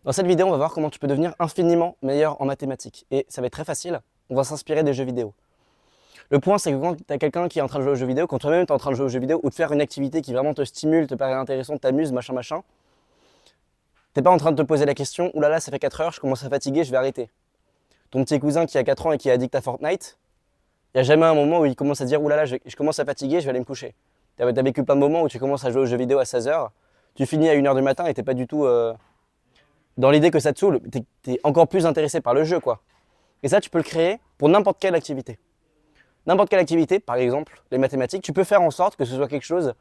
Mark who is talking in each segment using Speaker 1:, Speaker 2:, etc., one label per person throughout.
Speaker 1: Dans cette vidéo, on va voir comment tu peux devenir infiniment meilleur en mathématiques. Et ça va être très facile, on va s'inspirer des jeux vidéo. Le point, c'est que quand tu as quelqu'un qui est en train de jouer aux jeux vidéo, quand toi-même tu es en train de jouer aux jeux vidéo ou de faire une activité qui vraiment te stimule, te paraît intéressante, t'amuse, machin, machin, t'es pas en train de te poser la question, oulala, ça fait 4 heures, je commence à fatiguer, je vais arrêter. Ton petit cousin qui a 4 ans et qui est addict à Fortnite, il n'y a jamais un moment où il commence à dire, oulala, je commence à fatiguer, je vais aller me coucher. Tu as vécu plein de moments où tu commences à jouer aux jeux vidéo à 16 heures, tu finis à 1 heure du matin et t'es pas du tout dans l'idée que ça te saoule, t'es encore plus intéressé par le jeu, quoi. Et ça, tu peux le créer pour n'importe quelle activité. N'importe quelle activité, par exemple les mathématiques, tu peux faire en sorte que ce soit quelque chose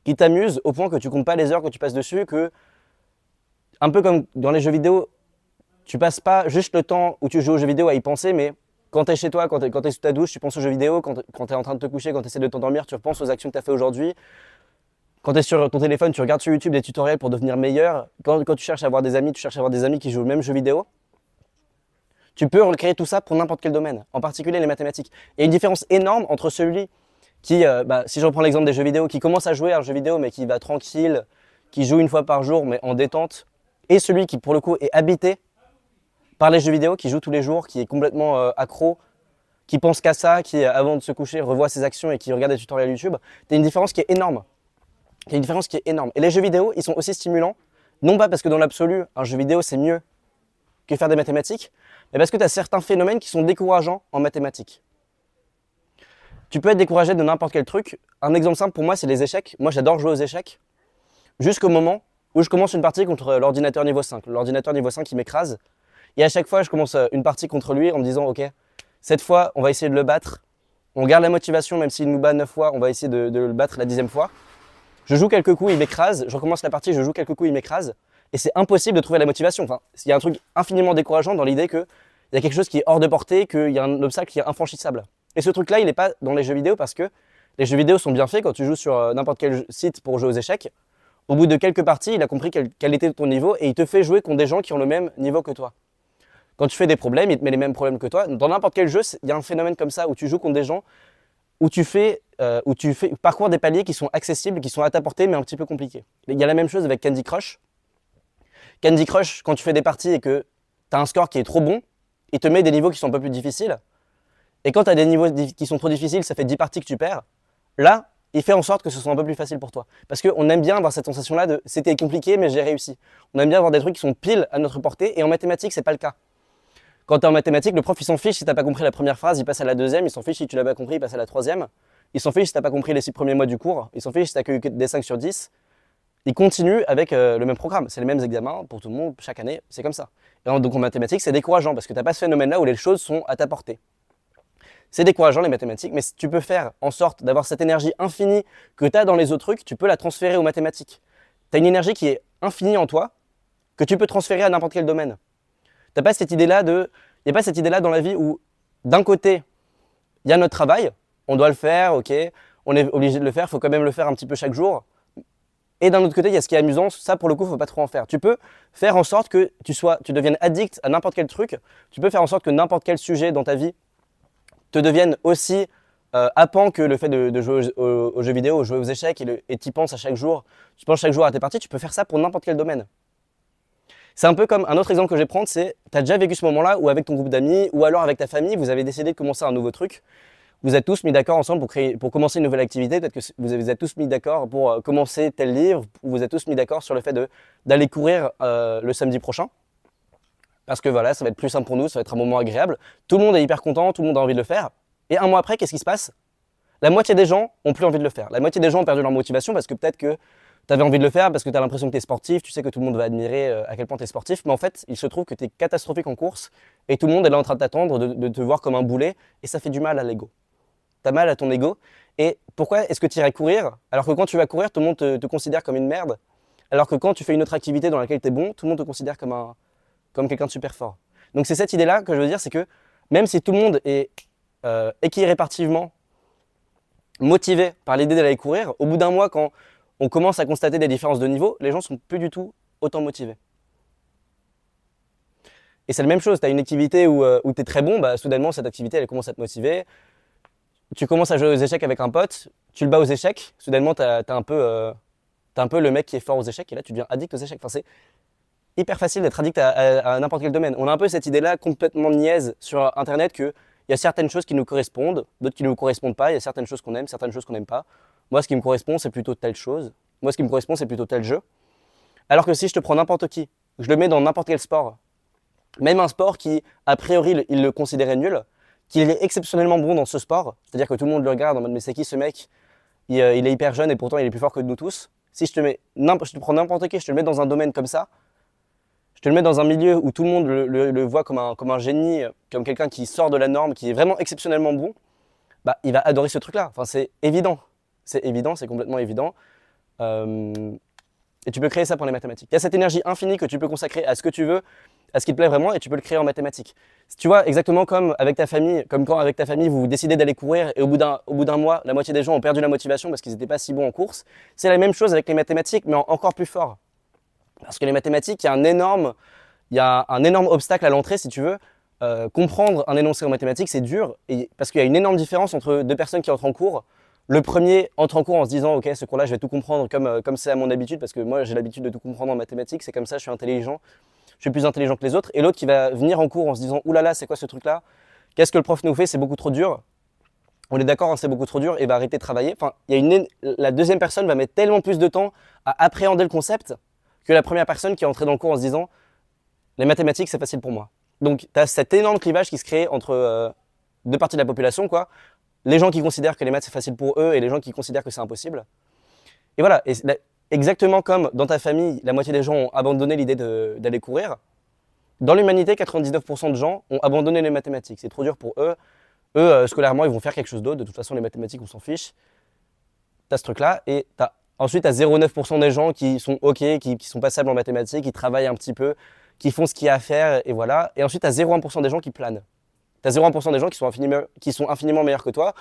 Speaker 1: qui t'amuse au point que tu comptes pas les heures que tu passes dessus, que, un peu comme dans les jeux vidéo, tu passes pas juste le temps où tu joues aux jeux vidéo à y penser, mais quand tu es chez toi, quand tu es sous ta douche, tu penses aux jeux vidéo, quand tu es en train de te coucher, quand tu essaies de t'endormir, tu repenses aux actions que tu as fait aujourd'hui. Quand tu es sur ton téléphone, tu regardes sur YouTube des tutoriels pour devenir meilleur. Quand tu cherches à avoir des amis, tu cherches à avoir des amis qui jouent le même jeu vidéo. Tu peux recréer tout ça pour n'importe quel domaine, en particulier les mathématiques. Il y a une différence énorme entre celui qui, si je reprends l'exemple des jeux vidéo, qui commence à jouer à un jeu vidéo mais qui va tranquille, qui joue une fois par jour mais en détente, et celui qui pour le coup est habité par les jeux vidéo, qui joue tous les jours, qui est complètement accro, qui pense qu'à ça, qui avant de se coucher revoit ses actions et qui regarde des tutoriels YouTube. Il y a une différence qui est énorme. Il y a une différence qui est énorme. Et les jeux vidéo, ils sont aussi stimulants, non pas parce que dans l'absolu, un jeu vidéo c'est mieux que faire des mathématiques, mais parce que tu as certains phénomènes qui sont décourageants en mathématiques. Tu peux être découragé de n'importe quel truc. Un exemple simple pour moi, c'est les échecs. Moi, j'adore jouer aux échecs, jusqu'au moment où je commence une partie contre l'ordinateur niveau 5. L'ordinateur niveau 5 qui m'écrase. Et à chaque fois, je commence une partie contre lui en me disant, ok, cette fois, on va essayer de le battre. On garde la motivation, même s'il nous bat 9 fois, on va essayer de le battre la 10e fois. Je joue quelques coups, il m'écrase. Je recommence la partie, je joue quelques coups, il m'écrase. Et c'est impossible de trouver la motivation. Enfin, il y a un truc infiniment décourageant dans l'idée qu'il y a quelque chose qui est hors de portée, qu'il y a un obstacle qui est infranchissable. Et ce truc-là, il n'est pas dans les jeux vidéo parce que les jeux vidéo sont bien faits. Quand tu joues sur n'importe quel site pour jouer aux échecs, au bout de quelques parties, il a compris quel était ton niveau et il te fait jouer contre des gens qui ont le même niveau que toi. Quand tu fais des problèmes, il te met les mêmes problèmes que toi. Dans n'importe quel jeu, il y a un phénomène comme ça où tu joues contre des gens, où tu parcours des paliers qui sont accessibles, qui sont à ta portée, mais un petit peu compliqués. Il y a la même chose avec Candy Crush. Candy Crush, quand tu fais des parties et que tu as un score qui est trop bon, il te met des niveaux qui sont un peu plus difficiles. Et quand tu as des niveaux qui sont trop difficiles, ça fait 10 parties que tu perds. Là, il fait en sorte que ce soit un peu plus facile pour toi. Parce qu'on aime bien avoir cette sensation-là de c'était compliqué, mais j'ai réussi. On aime bien avoir des trucs qui sont pile à notre portée, et en mathématiques, c'est pas le cas. Quand tu es en mathématiques, le prof il s'en fiche si tu n'as pas compris la première phrase, il passe à la deuxième, il s'en fiche si tu l'as pas compris, il passe à la troisième. Il s'en fiche si tu n'as pas compris les 6 premiers mois du cours, il s'en fiche si tu n'as que des 5 sur 10. Il continue avec le même programme. C'est les mêmes examens pour tout le monde, chaque année, c'est comme ça. Et donc en mathématiques, c'est décourageant parce que tu n'as pas ce phénomène-là où les choses sont à ta portée. C'est décourageant les mathématiques, mais si tu peux faire en sorte d'avoir cette énergie infinie que tu as dans les autres trucs, tu peux la transférer aux mathématiques. Tu as une énergie qui est infinie en toi, que tu peux transférer à n'importe quel domaine. Il n'y a pas cette idée-là dans la vie où, d'un côté, il y a notre travail, on doit le faire, ok, on est obligé de le faire, il faut quand même le faire un petit peu chaque jour. Et d'un autre côté, il y a ce qui est amusant, ça pour le coup, il ne faut pas trop en faire. Tu peux faire en sorte que tu deviennes addict à n'importe quel truc, tu peux faire en sorte que n'importe quel sujet dans ta vie te devienne aussi happant que le fait de jouer aux jeux vidéo, jouer aux échecs et t'y penses à chaque jour, tu penses chaque jour à tes parties, tu peux faire ça pour n'importe quel domaine. C'est un peu comme un autre exemple que je vais prendre, c'est tu as déjà vécu ce moment-là où avec ton groupe d'amis ou alors avec ta famille, vous avez décidé de commencer un nouveau truc. Vous êtes tous mis d'accord ensemble pour commencer une nouvelle activité. Peut-être que vous êtes tous mis d'accord pour commencer tel livre, ou vous êtes tous mis d'accord sur le fait d'aller courir le samedi prochain. Parce que voilà, ça va être plus simple pour nous, ça va être un moment agréable. Tout le monde est hyper content, tout le monde a envie de le faire. Et un mois après, qu'est-ce qui se passe? La moitié des gens ont plus envie de le faire. La moitié des gens ont perdu leur motivation parce que peut-être que tu avais envie de le faire, parce que tu as l'impression que tu es sportif, tu sais que tout le monde va admirer à quel point tu es sportif, mais en fait, il se trouve que tu es catastrophique en course et tout le monde est là en train de t'attendre, de te voir comme un boulet, et ça fait du mal à l'ego. Tu as mal à ton ego. Et pourquoi est-ce que tu irais courir alors que quand tu vas courir, tout le monde te considère comme une merde, alors que quand tu fais une autre activité dans laquelle tu es bon, tout le monde te considère comme quelqu'un de super fort. Donc c'est cette idée-là que je veux dire, c'est que même si tout le monde est équirépartivement motivé par l'idée d'aller courir, au bout d'un mois, quand on commence à constater des différences de niveau, les gens sont plus du tout autant motivés. Et c'est la même chose, tu as une activité où tu es très bon, bah, soudainement cette activité elle commence à te motiver. Tu commences à jouer aux échecs avec un pote, tu le bats aux échecs, soudainement t'as un peu le mec qui est fort aux échecs et là tu deviens addict aux échecs. Enfin, hyper facile d'être addict à n'importe quel domaine. On a un peu cette idée-là complètement niaise sur Internet qu'il y a certaines choses qui nous correspondent, d'autres qui ne nous correspondent pas, il y a certaines choses qu'on aime, certaines choses qu'on n'aime pas. Moi, ce qui me correspond, c'est plutôt telle chose. Moi, ce qui me correspond, c'est plutôt tel jeu. Alors que si je te prends n'importe qui, je le mets dans n'importe quel sport, même un sport qui, a priori, il le considérait nul, qu'il est exceptionnellement bon dans ce sport, c'est-à-dire que tout le monde le regarde en mode mais c'est qui ce mec, il est hyper jeune et pourtant il est plus fort que nous tous. Si je te prends n'importe qui, je te le mets dans un domaine comme ça, je te le mets dans un milieu où tout le monde le voit comme un génie, comme quelqu'un qui sort de la norme, qui est vraiment exceptionnellement bon, bah, il va adorer ce truc-là. Enfin, c'est évident. C'est évident, c'est complètement évident. Et tu peux créer ça pour les mathématiques. Il y a cette énergie infinie que tu peux consacrer à ce que tu veux, à ce qui te plaît vraiment, et tu peux le créer en mathématiques. Tu vois, exactement comme avec ta famille, comme quand avec ta famille vous décidez d'aller courir et au bout d'un mois, la moitié des gens ont perdu la motivation parce qu'ils n'étaient pas si bons en course. C'est la même chose avec les mathématiques, mais encore plus fort. Parce que les mathématiques, il y a un énorme obstacle à l'entrée, si tu veux. Comprendre un énoncé en mathématiques, c'est dur, parce qu'il y a une énorme différence entre deux personnes qui entrent en cours. Le premier entre en cours en se disant « Ok, ce cours-là, je vais tout comprendre comme c'est à mon habitude, parce que moi, j'ai l'habitude de tout comprendre en mathématiques, c'est comme ça, je suis intelligent, je suis plus intelligent que les autres. » Et l'autre qui va venir en cours en se disant « Ouh là là, c'est quoi ce truc-là? Qu'est-ce que le prof nous fait? C'est beaucoup trop dur. On est d'accord, hein, c'est beaucoup trop dur, et va arrêter de travailler. » Enfin, la deuxième personne va mettre tellement plus de temps à appréhender le concept que la première personne qui est entrée dans le cours en se disant « Les mathématiques, c'est facile pour moi. » Donc, tu as cet énorme clivage qui se crée entre deux parties de la population, quoi. Les gens qui considèrent que les maths c'est facile pour eux et les gens qui considèrent que c'est impossible. Et voilà, exactement comme dans ta famille, la moitié des gens ont abandonné l'idée d'aller courir, dans l'humanité, 99% de gens ont abandonné les mathématiques. C'est trop dur pour eux. Scolairement, ils vont faire quelque chose d'autre. De toute façon, les mathématiques, on s'en fiche. Tu as ce truc-là. Et ensuite, tu as 0,9% des gens qui sont OK, qui sont passables en mathématiques, qui travaillent un petit peu, qui font ce qu'il y a à faire, et voilà. Et ensuite, tu as 0,1% des gens qui planent. Tu as 0,1% des gens qui sont infiniment meilleurs que toi,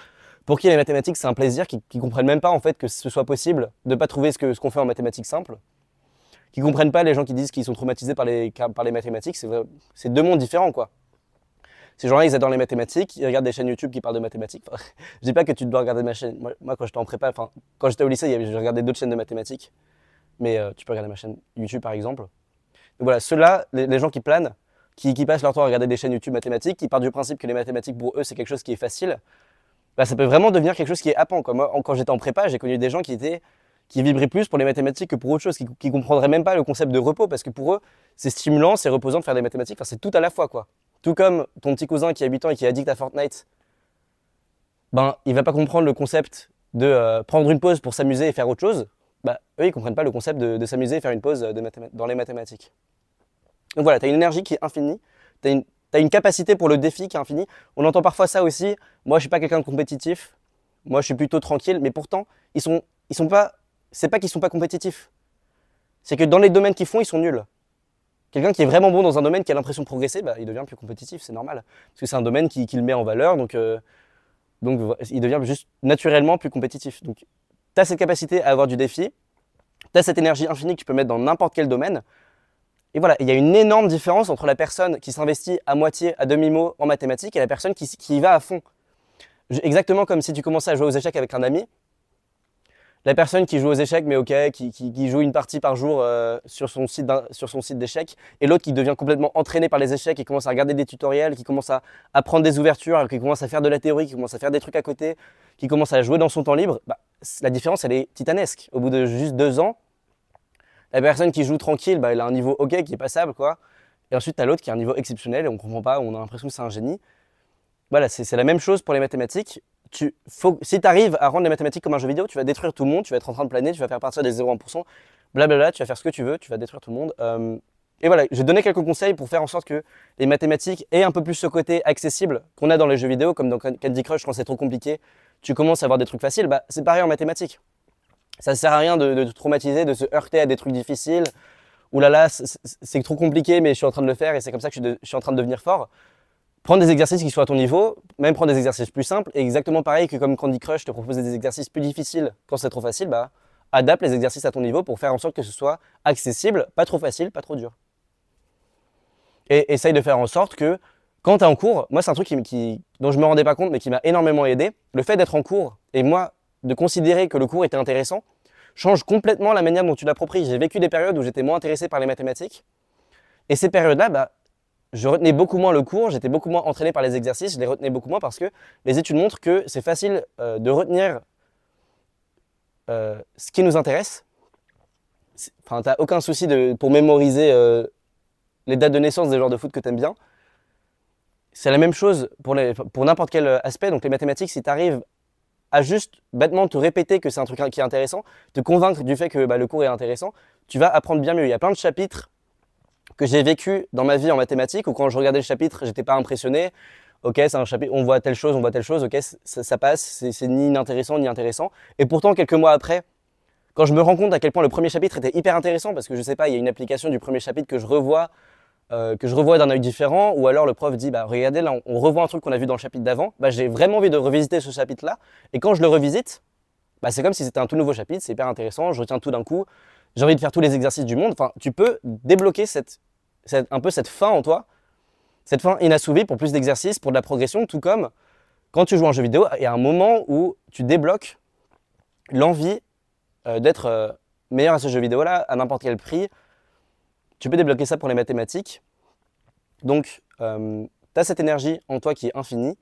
Speaker 1: pour qui les mathématiques c'est un plaisir, qui comprennent même pas en fait que ce soit possible de ne pas trouver ce qu'on fait en mathématiques simples, qui comprennent pas les gens qui disent qu'ils sont traumatisés par les mathématiques, c'est deux mondes différents quoi. Ces gens-là ils adorent les mathématiques, ils regardent des chaînes YouTube qui parlent de mathématiques. Enfin, je dis pas que tu dois regarder ma chaîne, moi quand j'étais en prépa, enfin quand j'étais au lycée, je regardais d'autres chaînes de mathématiques, mais tu peux regarder ma chaîne YouTube par exemple. Donc voilà, ceux-là, les gens qui planent, qui passent leur temps à regarder des chaînes YouTube mathématiques, qui partent du principe que les mathématiques pour eux c'est quelque chose qui est facile, bah, ça peut vraiment devenir quelque chose qui est happant, quoi. Moi, quand j'étais en prépa, j'ai connu des gens qui vibraient plus pour les mathématiques que pour autre chose, qui comprendraient même pas le concept de repos, parce que pour eux, c'est stimulant, c'est reposant de faire des mathématiques, enfin, c'est tout à la fois, quoi. Tout comme ton petit cousin qui a 8 ans et qui est addict à Fortnite, ben, il va pas comprendre le concept de prendre une pause pour s'amuser et faire autre chose, bah, eux, ils comprennent pas le concept de s'amuser et faire une pause dans les mathématiques. Donc voilà, tu as une énergie qui est infinie, tu as une capacité pour le défi qui est infinie. On entend parfois ça aussi. Moi, je suis pas quelqu'un de compétitif. Moi, je suis plutôt tranquille. Mais pourtant, c'est pas qu'ils sont pas compétitifs. C'est que dans les domaines qu'ils font, ils sont nuls. Quelqu'un qui est vraiment bon dans un domaine, qui a l'impression de progresser, bah, il devient plus compétitif, c'est normal. Parce que c'est un domaine qui le met en valeur, donc il devient juste naturellement plus compétitif. Donc, tu as cette capacité à avoir du défi, tu as cette énergie infinie que tu peux mettre dans n'importe quel domaine. Et voilà, il y a une énorme différence entre la personne qui s'investit à moitié, à demi-mot en mathématiques et la personne qui y va à fond. Exactement comme si tu commençais à jouer aux échecs avec un ami. La personne qui joue aux échecs, mais ok, qui joue une partie par jour sur son site d'échecs, et l'autre qui devient complètement entraîné par les échecs, qui commence à regarder des tutoriels, qui commence à apprendre des ouvertures, qui commence à faire de la théorie, qui commence à faire des trucs à côté, qui commence à jouer dans son temps libre, bah, la différence elle est titanesque. Au bout de juste 2 ans, la personne qui joue tranquille, bah, elle a un niveau ok qui est passable, quoi. Et ensuite, tu as l'autre qui a un niveau exceptionnel et on ne comprend pas, on a l'impression que c'est un génie. Voilà, c'est la même chose pour les mathématiques. Si tu arrives à rendre les mathématiques comme un jeu vidéo, tu vas détruire tout le monde, tu vas être en train de planer, tu vas faire partir des 0,1%, blablabla, tu vas faire ce que tu veux, tu vas détruire tout le monde. Et voilà, je vais donner quelques conseils pour faire en sorte que les mathématiques aient un peu plus ce côté accessible qu'on a dans les jeux vidéo, comme dans Candy Crush, quand c'est trop compliqué, tu commences à avoir des trucs faciles, bah, c'est pareil en mathématiques. Ça ne sert à rien de te traumatiser, de se heurter à des trucs difficiles. Ouh là là, c'est trop compliqué, mais je suis en train de le faire et c'est comme ça que je suis en train de devenir fort. Prendre des exercices qui soient à ton niveau, même prendre des exercices plus simples, et exactement pareil que comme Candy Crush te propose des exercices plus difficiles quand c'est trop facile, bah, adapte les exercices à ton niveau pour faire en sorte que ce soit accessible, pas trop facile, pas trop dur. Et essaye de faire en sorte que quand tu es en cours, moi c'est un truc dont je ne me rendais pas compte mais qui m'a énormément aidé, le fait d'être en cours et moi de considérer que le cours était intéressant change complètement la manière dont tu l'appropries. J'ai vécu des périodes où j'étais moins intéressé par les mathématiques, Et ces périodes-là, bah, je retenais beaucoup moins le cours, j'étais beaucoup moins entraîné par les exercices, je les retenais beaucoup moins parce que les études montrent que c'est facile de retenir ce qui nous intéresse. Enfin, t'as aucun souci pour mémoriser les dates de naissance des joueurs de foot que tu aimes bien. C'est la même chose pour n'importe quel aspect. Donc les mathématiques, si tu arrives à juste bêtement te répéter que c'est un truc qui est intéressant, te convaincre du fait que bah, le cours est intéressant, tu vas apprendre bien mieux. Il y a plein de chapitres que j'ai vécu dans ma vie en mathématiques où quand je regardais le chapitre, j'étais pas impressionné. Ok, c'est un chapitre, on voit telle chose, ok, ça passe, c'est ni inintéressant ni intéressant. Et pourtant, quelques mois après, quand je me rends compte à quel point le premier chapitre était hyper intéressant, parce que je sais pas, il y a une application du premier chapitre que je revois d'un œil différent, ou alors le prof dit, bah regardez là, on revoit un truc qu'on a vu dans le chapitre d'avant, bah j'ai vraiment envie de revisiter ce chapitre-là, et quand je le revisite, bah c'est comme si c'était un tout nouveau chapitre, c'est hyper intéressant, je retiens tout d'un coup, j'ai envie de faire tous les exercices du monde, enfin tu peux débloquer un peu cette faim en toi, cette faim inassouvie pour plus d'exercices, pour de la progression, tout comme quand tu joues à un jeu vidéo, il y a un moment où tu débloques l'envie d'être meilleur à ce jeu vidéo-là, à n'importe quel prix. Tu peux débloquer ça pour les mathématiques. Donc, tu as cette énergie en toi qui est infinie.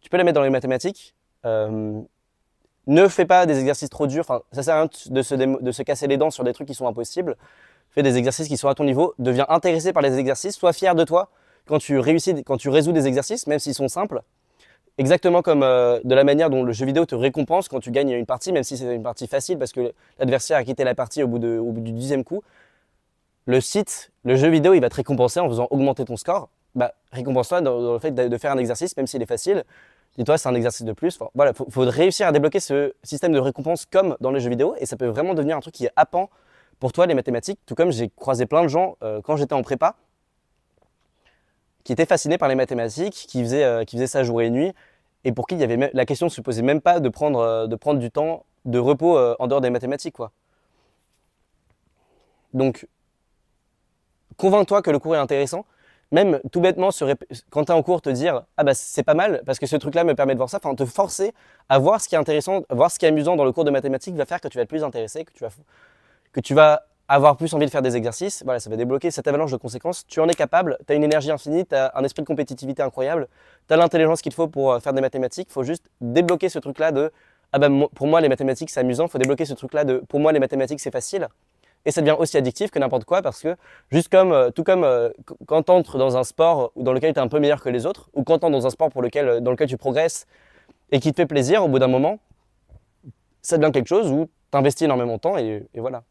Speaker 1: Tu peux la mettre dans les mathématiques. Ne fais pas des exercices trop durs. Enfin, ça sert à rien de se casser les dents sur des trucs qui sont impossibles. Fais des exercices qui sont à ton niveau. Deviens intéressé par les exercices. Sois fier de toi quand tu résous des exercices, même s'ils sont simples. Exactement comme de la manière dont le jeu vidéo te récompense quand tu gagnes une partie, même si c'est une partie facile parce que l'adversaire a quitté la partie au bout du 10e coup. Le jeu vidéo, il va te récompenser en faisant augmenter ton score. Bah, récompense-toi dans le fait de faire un exercice, même s'il est facile. Dis-toi, c'est un exercice de plus. Enfin, voilà, faut réussir à débloquer ce système de récompense comme dans les jeux vidéo, et ça peut vraiment devenir un truc qui est happant pour toi, les mathématiques. Tout comme j'ai croisé plein de gens quand j'étais en prépa, qui étaient fascinés par les mathématiques, qui faisaient ça jour et nuit, et pour qui la question ne se posait même pas de prendre du temps de repos en dehors des mathématiques, quoi. Donc, convainc-toi que le cours est intéressant. Même tout bêtement, quand tu es en cours, te dire « Ah bah c'est pas mal parce que ce truc-là me permet de voir ça », enfin te forcer à voir ce qui est intéressant, voir ce qui est amusant dans le cours de mathématiques va faire que tu vas être plus intéressé, que tu vas avoir plus envie de faire des exercices. Voilà, ça va débloquer cette avalanche de conséquences. Tu en es capable, tu as une énergie infinie, tu as un esprit de compétitivité incroyable, tu as l'intelligence qu'il faut pour faire des mathématiques. Il faut juste débloquer ce truc-là de « Ah bah pour moi les mathématiques c'est amusant », il faut débloquer ce truc-là de « Pour moi les mathématiques c'est facile ». Et ça devient aussi addictif que n'importe quoi parce que, tout comme quand tu entres dans un sport dans lequel tu es un peu meilleur que les autres, ou quand tu entres dans un sport dans lequel tu progresses et qui te fait plaisir, au bout d'un moment, ça devient quelque chose où tu investis énormément de temps et voilà.